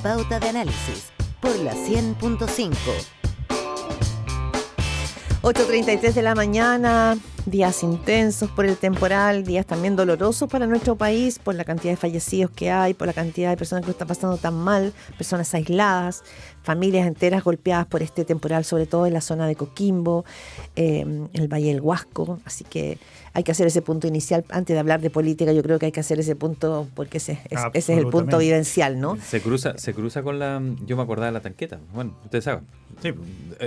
Pauta de análisis por la 100.5. 8:33 de la mañana, días intensos por el temporal, días también dolorosos para nuestro país por la cantidad de fallecidos que hay, por la cantidad de personas que lo están pasando tan mal, personas aisladas, familias enteras golpeadas por este temporal, sobre todo en la zona de Coquimbo, en el Valle del Huasco. Así que hay que hacer ese punto inicial. Antes de hablar de política, yo creo que hay que hacer ese punto porque ese es el punto vivencial, ¿no? Se cruza con la... Yo me acordaba de la tanqueta. Bueno, ustedes saben. Sí.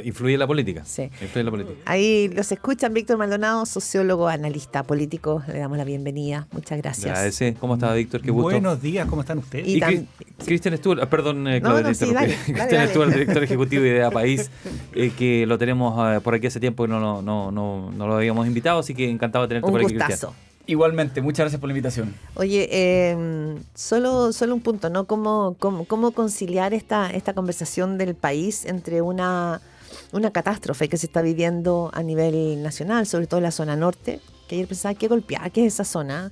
Influye en la política. Sí. Influye en la política. Ahí los escuchan Víctor Maldonado, sociólogo, analista político. Le damos la bienvenida. Muchas gracias. ¿Cómo está, Víctor? Qué gusto. Buenos días, ¿cómo están ustedes? Y Cristian Stuart, perdón, Claudia, sí, dale, Cristian Stuart, director ejecutivo de Idea País, que lo tenemos por aquí hace tiempo y no lo habíamos invitado, así que encantado de tenerte por aquí, gustazo. Cristian. Igualmente, muchas gracias por la invitación. Oye, solo un punto, ¿no? ¿Cómo conciliar esta conversación del país entre una catástrofe que se está viviendo a nivel nacional, sobre todo en la zona norte, que ayer pensaba que golpeada, que es esa zona,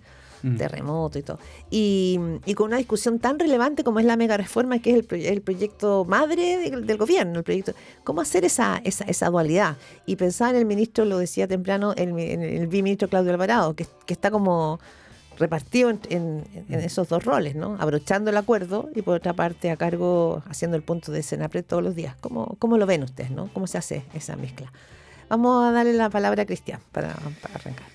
terremoto y todo, y con una discusión tan relevante como es la mega reforma, que es el proyecto madre del gobierno, el proyecto, cómo hacer esa dualidad, y pensaba en el ministro, lo decía temprano, el viceministro Claudio Alvarado, que está como repartido en esos dos roles, ¿no? Abrochando el acuerdo y por otra parte a cargo, haciendo el punto de Senapred todos los días. ¿Cómo lo ven ustedes, no? ¿Cómo se hace esa mezcla? Vamos a darle la palabra a Cristian para arrancar.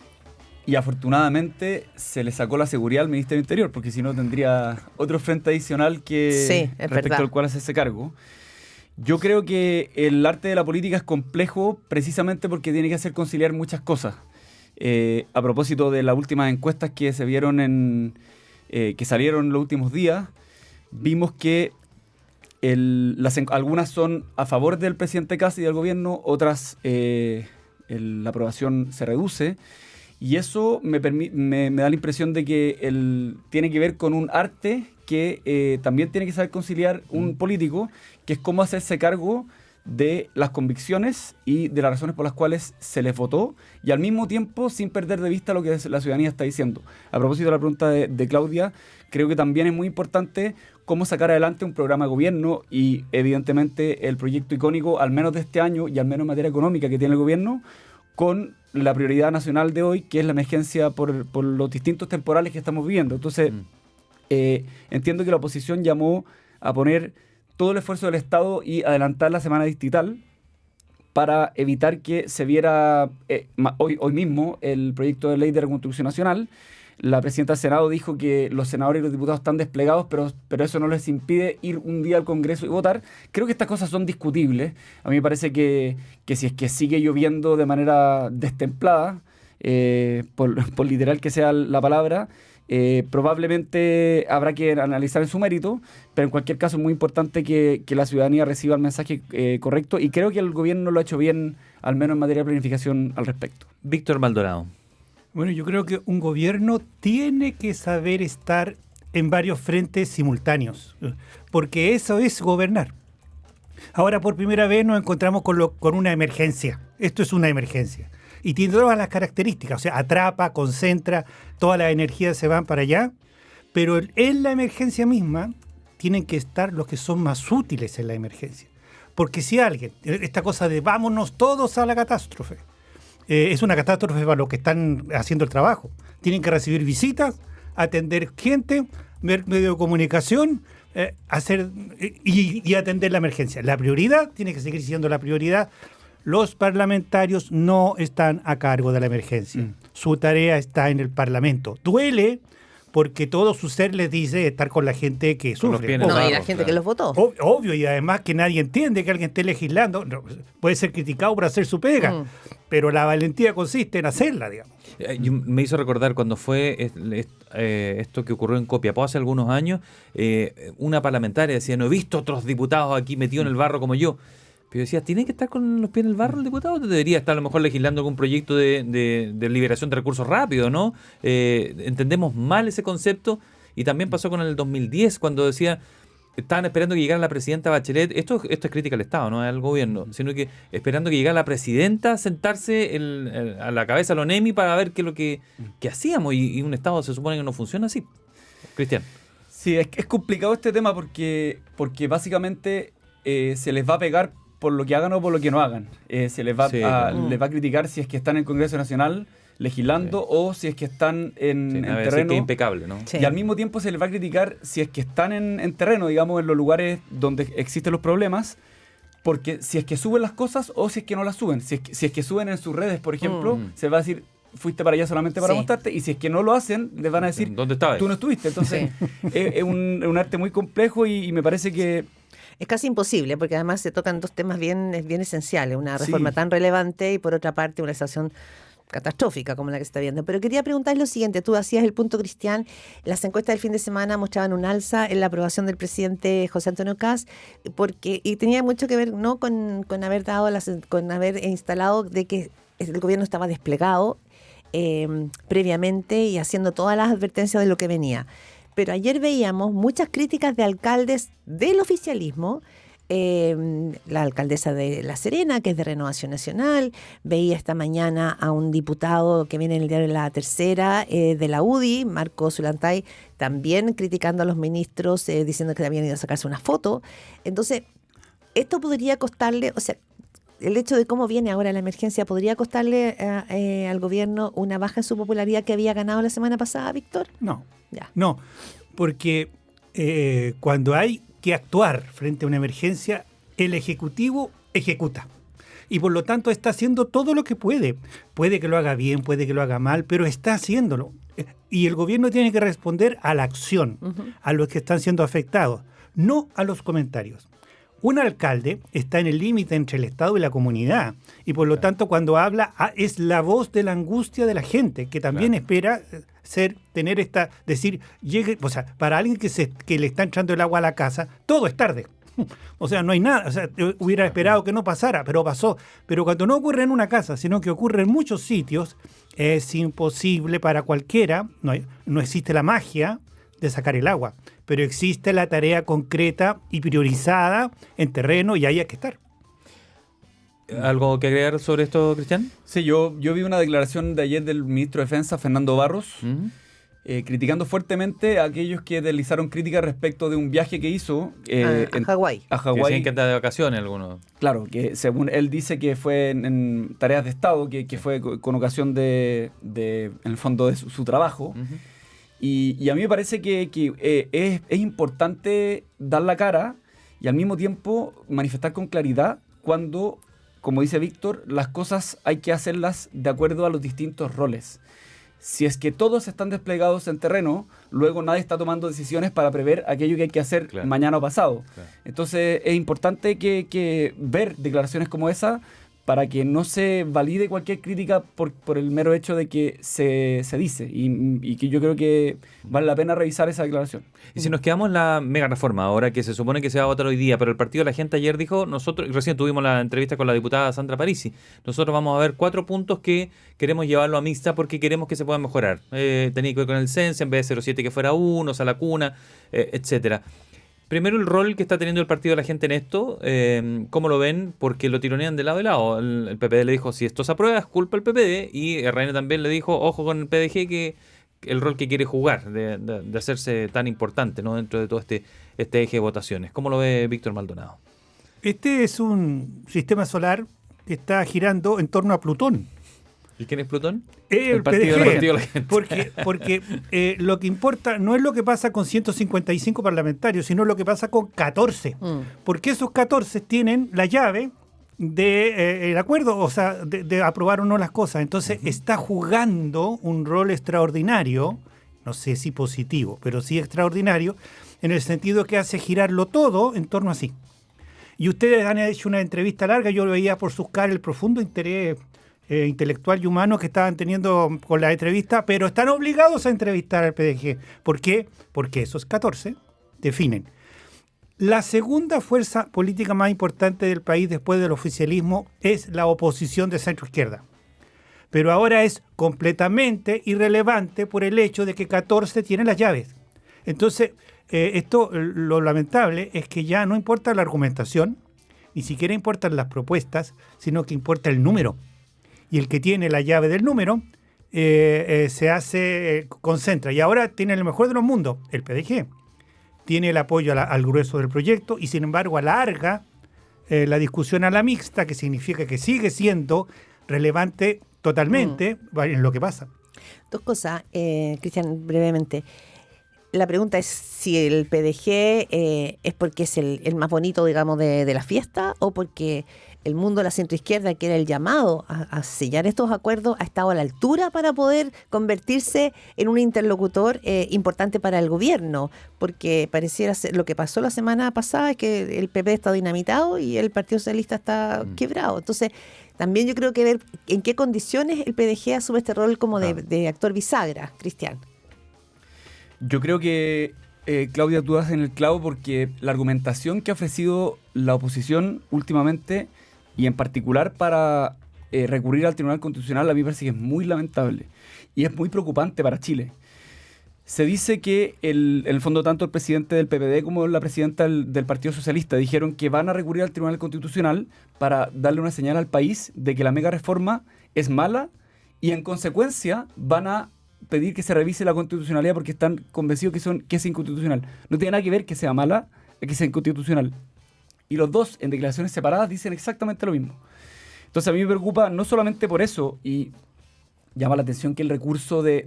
Y afortunadamente se le sacó la seguridad al Ministerio del Interior, porque si no tendría otro frente adicional respecto al cual hacerse cargo. Yo creo que el arte de la política es complejo precisamente porque tiene que hacer conciliar muchas cosas. A propósito de las últimas encuestas que se vieron que salieron los últimos días, vimos que algunas son a favor del presidente Kast y del gobierno, otras la aprobación se reduce, y eso me da la impresión de que tiene que ver con un arte que también tiene que saber conciliar un político, que es cómo hacerse cargo de las convicciones y de las razones por las cuales se les votó, y al mismo tiempo sin perder de vista lo que la ciudadanía está diciendo. A propósito de la pregunta de Claudia, creo que también es muy importante cómo sacar adelante un programa de gobierno, y evidentemente el proyecto icónico, al menos de este año y al menos en materia económica que tiene el gobierno, con la prioridad nacional de hoy, que es la emergencia por los distintos temporales que estamos viviendo. Entonces, entiendo que la oposición llamó a poner todo el esfuerzo del Estado y adelantar la semana distrital para evitar que se viera hoy mismo el proyecto de ley de reconstrucción nacional. La presidenta del Senado dijo que los senadores y los diputados están desplegados, pero eso no les impide ir un día al Congreso y votar. Creo que estas cosas son discutibles. A mí me parece que si es que sigue lloviendo de manera destemplada, por literal que sea la palabra, probablemente habrá que analizar en su mérito, pero en cualquier caso es muy importante que la ciudadanía reciba el mensaje correcto, y creo que el gobierno lo ha hecho bien, al menos en materia de planificación al respecto. Víctor Maldonado. Bueno, yo creo que un gobierno tiene que saber estar en varios frentes simultáneos, porque eso es gobernar. Ahora por primera vez nos encontramos con una emergencia. Esto es una emergencia. Y tiene todas las características, o sea, atrapa, concentra, todas las energías se van para allá, pero en la emergencia misma tienen que estar los que son más útiles en la emergencia. Porque si alguien, esta cosa de vámonos todos a la catástrofe, es una catástrofe para los que están haciendo el trabajo. Tienen que recibir visitas, atender gente, ver medio de comunicación, y atender la emergencia. La prioridad tiene que seguir siendo la prioridad. Los parlamentarios no están a cargo de la emergencia. Su tarea está en el Parlamento. Duele porque todo su ser les dice estar con la gente que sufre. Y la gente que los votó. Obvio, y además que nadie entiende que alguien esté legislando. No, puede ser criticado por hacer su pega, pero la valentía consiste en hacerla, digamos. Me hizo recordar cuando fue esto que ocurrió en Copiapó hace algunos años, una parlamentaria decía, no he visto otros diputados aquí metidos en el barro como yo. Pero decía, ¿tiene que estar con los pies en el barro el diputado? ¿Debería estar a lo mejor legislando algún proyecto de liberación de recursos rápido, no? Entendemos mal ese concepto, y también pasó con el 2010, cuando decía, estaban esperando que llegara la presidenta Bachelet. Esto es crítica al Estado, no al gobierno, sino que esperando que llegara la presidenta a sentarse a la cabeza de la ONEMI para ver qué es lo que hacíamos, y un Estado se supone que no funciona así. Cristian. Sí, es complicado este tema porque básicamente se les va a pegar por lo que hagan o por lo que no hagan. Se les va, Sí, les va a criticar si es que están en el Congreso Nacional legislando o si es que están en Sí, a ver, sí terreno. que impecable, ¿no? Sí. Y al mismo tiempo se les va a criticar si es que están en terreno, digamos, en los lugares donde existen los problemas, porque si es que suben las cosas o si es que no las suben. Si es que suben en sus redes, por ejemplo, se va a decir, fuiste para allá solamente para Sí. mostrarte, y si es que no lo hacen, les van a decir, ¿Dónde estabas? tú no estuviste. Entonces, es un arte muy complejo y me parece que... Es casi imposible, porque además se tocan dos temas bien esenciales, una Sí. reforma tan relevante y por otra parte una situación catastrófica como la que se está viendo. Pero quería preguntar lo siguiente, tú hacías el punto, Cristian, las encuestas del fin de semana mostraban un alza en la aprobación del presidente José Antonio Kast, y tenía mucho que ver no con haber dado con haber instalado de que el gobierno estaba desplegado previamente y haciendo todas las advertencias de lo que venía. Pero ayer veíamos muchas críticas de alcaldes del oficialismo, la alcaldesa de La Serena, que es de Renovación Nacional, veía esta mañana a un diputado que viene en el diario La Tercera, de la UDI, Marco Zulantay, también criticando a los ministros, diciendo que habían ido a sacarse una foto. Entonces, esto podría costarle, o sea, el hecho de cómo viene ahora la emergencia, ¿podría costarle al gobierno una baja en su popularidad que había ganado la semana pasada, Víctor? No, Ya. no, porque cuando hay que actuar frente a una emergencia, el Ejecutivo ejecuta. Y por lo tanto está haciendo todo lo que puede. Puede que lo haga bien, puede que lo haga mal, pero está haciéndolo. Y el gobierno tiene que responder a la acción, a los que están siendo afectados, no a los comentarios. Un alcalde está en el límite entre el Estado y la comunidad, y por lo tanto cuando habla es la voz de la angustia de la gente, que también espera llegue, o sea, para alguien que le está entrando el agua a la casa, todo es tarde. O sea, no hay nada, o sea, hubiera esperado que no pasara, pero pasó. Pero cuando no ocurre en una casa, sino que ocurre en muchos sitios, es imposible para cualquiera, no existe la magia de sacar el agua, pero existe la tarea concreta y priorizada en terreno y ahí hay que estar. ¿Algo que agregar sobre esto, Cristian? Sí, yo vi una declaración de ayer del ministro de Defensa, Fernando Barros, criticando fuertemente a aquellos que deslizaron críticas respecto de un viaje que hizo A Hawái. a Que Hawái. decían que anda de vacaciones algunos. Claro, que según él dice que fue en tareas de Estado, que fue con ocasión de en el fondo, de su trabajo. Y a mí me parece que es importante dar la cara y al mismo tiempo manifestar con claridad cuando, como dice Víctor, las cosas hay que hacerlas de acuerdo a los distintos roles. Si es que todos están desplegados en terreno, luego nadie está tomando decisiones para prever aquello que hay que hacer mañana o pasado. Claro. Entonces es importante que ver declaraciones como esa para que no se valide cualquier crítica por el mero hecho de que se dice. Y que yo creo que vale la pena revisar esa declaración. Y si nos quedamos en la mega reforma, ahora que se supone que se va a votar hoy día, pero el Partido de la Gente ayer dijo, nosotros, recién tuvimos la entrevista con la diputada Sandra Parisi, nosotros vamos a ver 4 puntos que queremos llevarlo a mixta porque queremos que se puedan mejorar. Tenía que ver con el censo, en vez de 0,7 que fuera 1, o sea, la cuna, etcétera. Primero, el rol que está teniendo el Partido de la Gente en esto, ¿cómo lo ven? Porque lo tironean de lado y lado. El PPD le dijo, si esto se aprueba, es culpa del PPD, y RN también le dijo, ojo con el PDG, que el rol que quiere jugar, de hacerse tan importante, ¿no?, dentro de todo este eje de votaciones. ¿Cómo lo ve Víctor Maldonado? Este es un sistema solar que está girando en torno a Plutón. ¿Y quién es Plutón? El Partido PDG, de la Gente. Porque lo que importa no es lo que pasa con 155 parlamentarios, sino lo que pasa con 14. Porque esos 14 tienen la llave del acuerdo, o sea, de aprobar o no las cosas. Entonces está jugando un rol extraordinario, no sé si positivo, pero sí extraordinario, en el sentido que hace girarlo todo en torno a sí. Y ustedes han hecho una entrevista larga, yo veía por sus caras el profundo interés intelectual y humano que estaban teniendo con la entrevista, pero están obligados a entrevistar al PDG. ¿Por qué? Porque esos 14 definen. La segunda fuerza política más importante del país después del oficialismo es la oposición de centro-izquierda. Pero ahora es completamente irrelevante por el hecho de que 14 tienen las llaves. Entonces, lo lamentable es que ya no importa la argumentación, ni siquiera importan las propuestas, sino que importa el número. Y el que tiene la llave del número concentra. Y ahora tiene el mejor de los mundos, el PDG. tiene el apoyo al grueso del proyecto y sin embargo alarga la discusión a la mixta, que significa que sigue siendo relevante totalmente en lo que pasa. Dos cosas, Cristian, brevemente. La pregunta es si el PDG es porque es el más bonito, digamos, de la fiesta, o porque el mundo de la centroizquierda, que era el llamado a sellar estos acuerdos, ha estado a la altura para poder convertirse en un interlocutor importante para el gobierno. Porque pareciera ser, lo que pasó la semana pasada es que el PP está dinamitado y el Partido Socialista está quebrado. Entonces, también yo creo que ver en qué condiciones el PDG asume este rol como de actor bisagra, Cristian. Yo creo que, Claudia, tú das en el clavo, porque la argumentación que ha ofrecido la oposición últimamente, y en particular para recurrir al Tribunal Constitucional, a mí me parece que es muy lamentable y es muy preocupante para Chile. Se dice que en el fondo tanto el presidente del PPD como la presidenta del Partido Socialista dijeron que van a recurrir al Tribunal Constitucional para darle una señal al país de que la mega reforma es mala, y en consecuencia van a pedir que se revise la constitucionalidad porque están convencidos que es inconstitucional. No tiene nada que ver que sea mala, que sea inconstitucional. Y los dos, en declaraciones separadas, dicen exactamente lo mismo. Entonces a mí me preocupa no solamente por eso, y llama la atención que el recurso de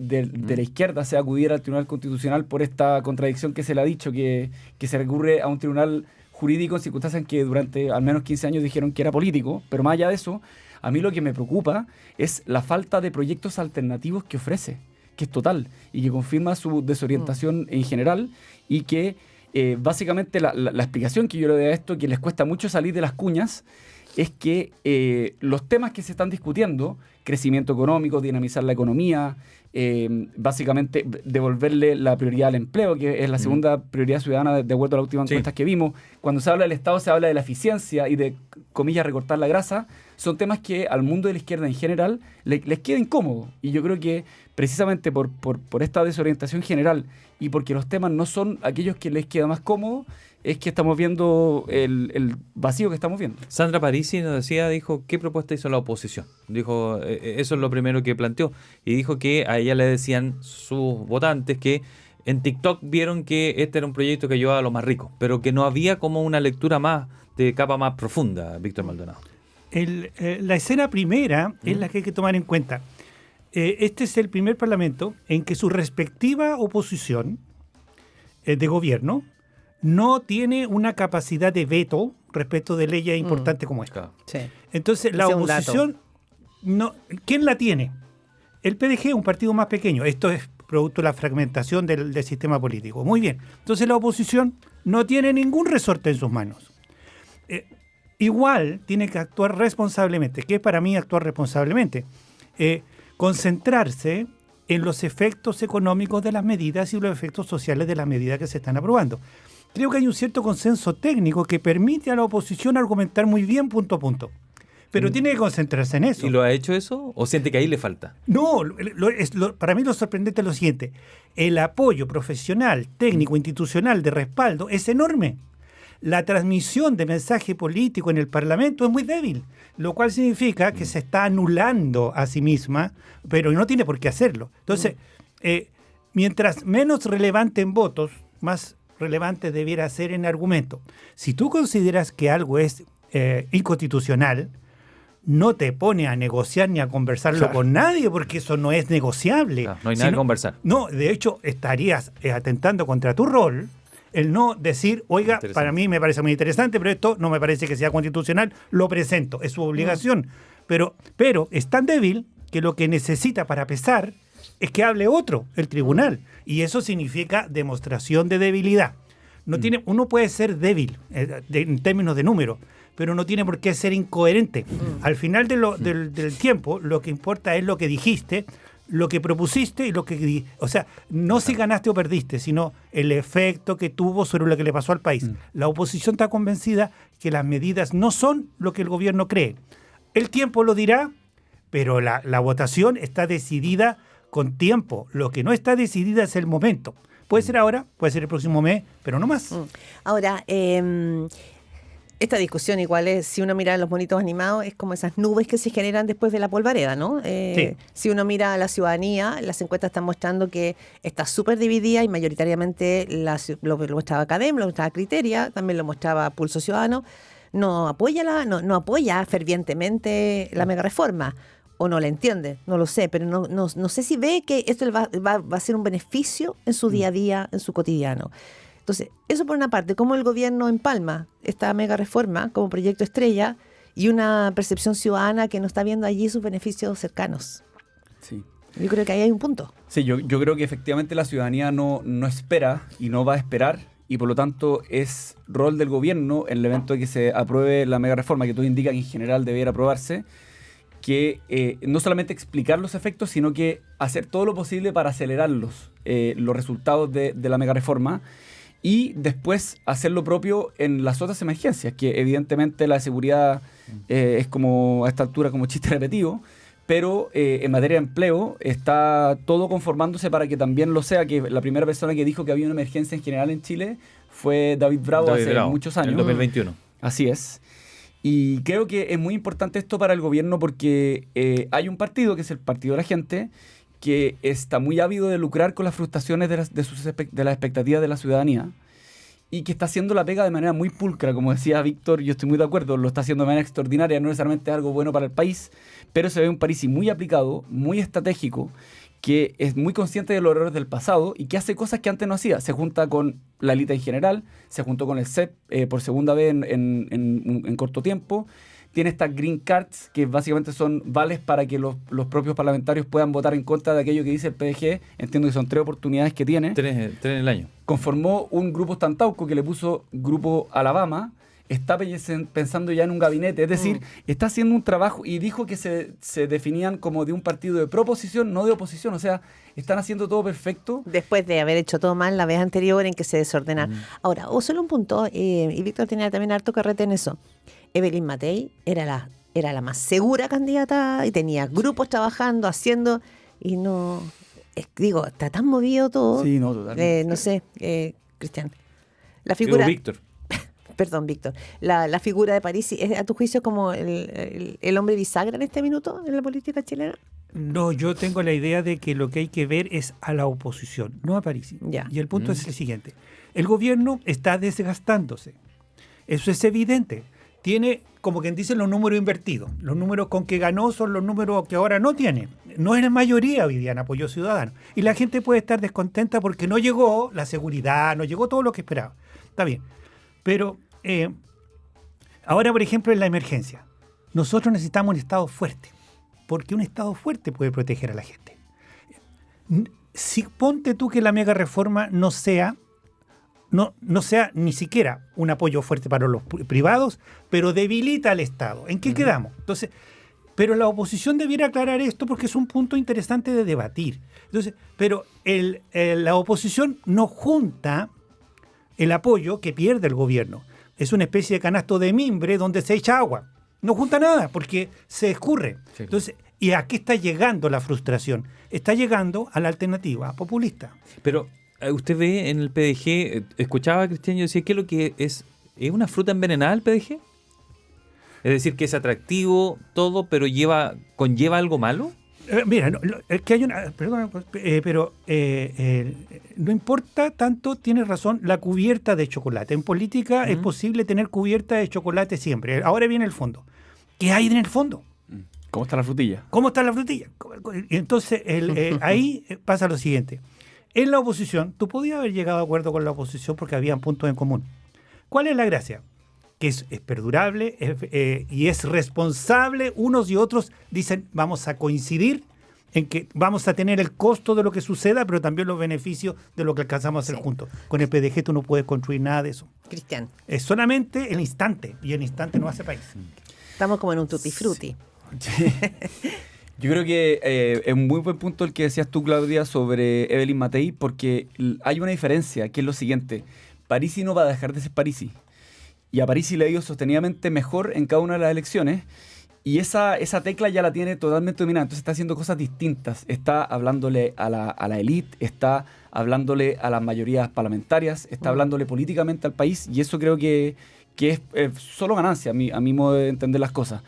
la izquierda sea acudir al Tribunal Constitucional por esta contradicción que se le ha dicho, que se recurre a un tribunal jurídico en circunstancias en que durante al menos 15 años dijeron que era político, pero más allá de eso, a mí lo que me preocupa es la falta de proyectos alternativos que ofrece, que es total y que confirma su desorientación en general, y que básicamente la explicación que yo le doy a esto, que les cuesta mucho salir de las cuñas, es que los temas que se están discutiendo, crecimiento económico, dinamizar la economía, básicamente devolverle la prioridad al empleo, que es la segunda prioridad ciudadana de acuerdo a las últimas encuestas que vimos. Cuando se habla del Estado se habla de la eficiencia y de, comillas, recortar la grasa. Son temas que al mundo de la izquierda en general les queda incómodo. Y yo creo que precisamente por esta desorientación general y porque los temas no son aquellos que les queda más cómodo, es que estamos viendo el vacío que estamos viendo. Sandra Parisi nos decía, dijo, ¿qué propuesta hizo la oposición? Dijo, eso es lo primero que planteó. Y dijo que a ella le decían sus votantes que en TikTok vieron que este era un proyecto que ayudaba a los más ricos, pero que no había como una lectura más de capa más profunda, Víctor Maldonado. La escena primera es la que hay que tomar en cuenta. Este es el primer parlamento en que su respectiva oposición de gobierno no tiene una capacidad de veto respecto de leyes importantes como esta. Sí. Entonces, la oposición, no, ¿quién la tiene? El PDG es un partido más pequeño. Esto es producto de la fragmentación del sistema político. Muy bien. Entonces, la oposición no tiene ningún resorte en sus manos. Igual tiene que actuar responsablemente. ¿Qué es para mí actuar responsablemente? Concentrarse en los efectos económicos de las medidas y los efectos sociales de las medidas que se están aprobando. Creo que hay un cierto consenso técnico que permite a la oposición argumentar muy bien punto a punto. Pero tiene que concentrarse en eso. ¿Y lo ha hecho eso o siente que ahí le falta? No, para mí lo sorprendente es lo siguiente. El apoyo profesional, técnico, institucional de respaldo es enorme. La transmisión de mensaje político en el Parlamento es muy débil, lo cual significa que se está anulando a sí misma, pero no tiene por qué hacerlo. Entonces, mientras menos relevante en votos, más relevante debiera ser en argumento. Si tú consideras que algo es inconstitucional, no te pone a negociar ni a conversarlo con nadie, porque eso no es negociable. Claro, no hay nada que conversar. No, de hecho, estarías atentando contra tu rol el no decir, oiga, para mí me parece muy interesante, pero esto no me parece que sea constitucional, lo presento, es su obligación. Pero es tan débil que lo que necesita para pesar es que hable otro, el tribunal. Y eso significa demostración de debilidad. Uno puede ser débil en términos de número, pero no tiene por qué ser incoherente. Al final del tiempo, lo que importa es lo que dijiste, lo que propusiste y lo que... O sea, no si ganaste o perdiste, sino el efecto que tuvo sobre lo que le pasó al país. La oposición está convencida que las medidas no son lo que el gobierno cree. El tiempo lo dirá, pero la votación está decidida con tiempo. Lo que no está decidida es el momento. Puede ser ahora, puede ser el próximo mes, pero no más. Ahora, Esta discusión igual es, si uno mira los monitos animados, es como esas nubes que se generan después de la polvareda, ¿no? Sí. Si uno mira a la ciudadanía, las encuestas están mostrando que está súper dividida y mayoritariamente lo mostraba Academ, lo mostraba Criteria, también lo mostraba Pulso Ciudadano, no apoya no apoya fervientemente la mega reforma. O no la entiende, no lo sé, pero no sé si ve que esto va a ser un beneficio en su día a día, en su cotidiano. Entonces, eso por una parte, cómo el gobierno empalma esta mega reforma como proyecto estrella y una percepción ciudadana que no está viendo allí sus beneficios cercanos. Sí. Yo creo que ahí hay un punto. Sí, yo creo que efectivamente la ciudadanía no espera y no va a esperar, y por lo tanto es rol del gobierno en el evento de que se apruebe la mega reforma, que tú indicas que en general debiera aprobarse, que no solamente explicar los efectos, sino que hacer todo lo posible para acelerarlos, los resultados de la mega reforma, y después hacer lo propio en las otras emergencias, que evidentemente la seguridad es como a esta altura como chiste repetido, pero en materia de empleo está todo conformándose para que también lo sea, que la primera persona que dijo que había una emergencia en general en Chile fue David Bravo hace muchos años. En el 2021. Así es. Y creo que es muy importante esto para el gobierno porque hay un partido, que es el Partido de la Gente, que está muy ávido de lucrar con las frustraciones de las expectativas de la ciudadanía y que está haciendo la pega de manera muy pulcra, como decía Víctor, yo estoy muy de acuerdo, lo está haciendo de manera extraordinaria, no necesariamente algo bueno para el país, pero se ve un Parisi muy aplicado, muy estratégico, que es muy consciente de los errores del pasado y que hace cosas que antes no hacía. Se junta con la élite en general, se juntó con el CEP por segunda vez en corto tiempo. Tiene estas green cards, que básicamente son vales para que los propios parlamentarios puedan votar en contra de aquello que dice el PDG. Entiendo que son 3 oportunidades que tiene. 3 en el año. Conformó un grupo Estantauco que le puso Grupo Alabama. Está pensando ya en un gabinete, es decir, está haciendo un trabajo y dijo que se definían como de un partido de proposición, no de oposición, o sea, están haciendo todo perfecto. Después de haber hecho todo mal la vez anterior en que se desordenaron. Ahora, solo un punto, y Víctor tenía también harto carrete en eso. Evelyn Matei era la más segura candidata y tenía grupos trabajando, haciendo, y no, digo, está tan movido todo. Sí, no, totalmente. No sé, Cristian, la figura... Víctor. Perdón, Víctor. La figura de Parisi, ¿es a tu juicio como el hombre bisagra en este minuto en la política chilena? No, yo tengo la idea de que lo que hay que ver es a la oposición, no a Parisi. Ya. Y el punto es el siguiente. El gobierno está desgastándose. Eso es evidente. Tiene, como quien dice, los números invertidos. Los números con que ganó son los números que ahora no tiene. No es la mayoría hoy día en apoyo ciudadano. Y la gente puede estar descontenta porque no llegó la seguridad, no llegó todo lo que esperaba. Está bien. Pero ahora, por ejemplo, en la emergencia, nosotros necesitamos un Estado fuerte, porque un Estado fuerte puede proteger a la gente. Si ponte tú que la mega reforma no sea ni siquiera un apoyo fuerte para los privados, pero debilita al Estado. ¿En qué quedamos? Entonces, pero la oposición debiera aclarar esto porque es un punto interesante de debatir. Entonces, pero la oposición no junta el apoyo que pierde el gobierno. Es una especie de canasto de mimbre donde se echa agua. No junta nada porque se escurre. Sí. Entonces, ¿y a qué está llegando la frustración? Está llegando a la alternativa populista. Pero usted ve en el PDG, escuchaba a Cristian y yo decía, ¿qué es lo que es? ¿Es una fruta envenenada el PDG? Es decir, que es atractivo todo, pero conlleva algo malo. Mira, es que hay una... Perdón, pero no importa tanto, tienes razón, la cubierta de chocolate. En política es posible tener cubierta de chocolate siempre. Ahora viene el fondo. ¿Qué hay en el fondo? ¿Cómo está la frutilla? ¿Cómo está la frutilla? Entonces, ahí pasa lo siguiente. En la oposición, tú podías haber llegado a acuerdo con la oposición porque habían puntos en común. ¿Cuál es la gracia? Que es perdurable y es responsable. Unos y otros dicen, vamos a coincidir en que vamos a tener el costo de lo que suceda, pero también los beneficios de lo que alcanzamos a hacer juntos. Con el PDG tú no puedes construir nada de eso. Cristian, Es solamente el instante, y el instante no hace país. estamos como en un tutti frutti. Yo creo que es un muy buen punto el que decías tú, Claudia, sobre Evelyn Matei, porque hay una diferencia, que es lo siguiente. Parisi no va a dejar de ser Parisi. Y a Parisi le ha ido sostenidamente mejor en cada una de las elecciones. Y esa tecla ya la tiene totalmente dominada. Entonces está haciendo cosas distintas. Está hablándole a la élite, está hablándole a las mayorías parlamentarias, está hablándole políticamente al país. Y eso creo que que es solo ganancia, a mi modo de entender las cosas.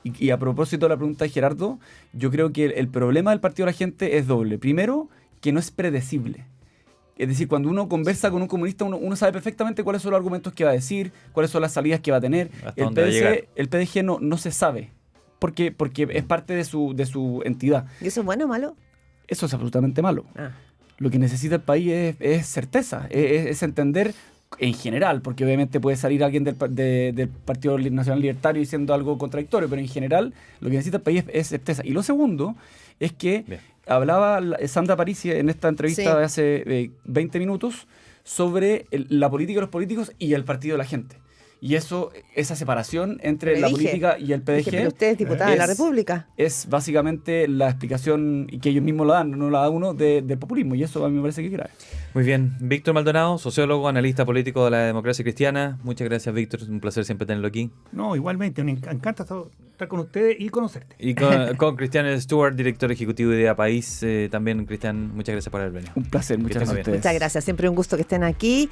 Y a propósito de la pregunta de Gerardo, yo creo que el problema del Partido de la Gente es doble. Primero, que no es predecible. Es decir, cuando uno conversa con un comunista, uno sabe perfectamente cuáles son los argumentos que va a decir, cuáles son las salidas que va a tener. El PDG no se sabe, porque es parte de su entidad. ¿Y eso es bueno o malo? Eso es absolutamente malo. Ah. Lo que necesita el país es certeza, es entender en general, porque obviamente puede salir alguien del Partido Nacional Libertario diciendo algo contradictorio, pero en general lo que necesita el país es certeza. Y lo segundo es que hablaba Sandra Parisi en esta entrevista de hace 20 minutos sobre la política de los políticos y el partido de la gente. Y esa separación entre la política y el PDG. Pero usted es diputada de la República. Es básicamente la explicación que ellos mismos la dan, no la da uno, del populismo. Y eso a mí me parece que es grave. Muy bien. Víctor Maldonado, sociólogo, analista político de la democracia cristiana. Muchas gracias, Víctor. Es un placer siempre tenerlo aquí. No, igualmente. Me encanta estar con ustedes y conocerte. Y con Cristian Stewart, director ejecutivo de Idea País. También, Cristian, muchas gracias por haber venido. Un placer. Muchas gracias a ustedes. Muchas gracias. Siempre un gusto que estén aquí.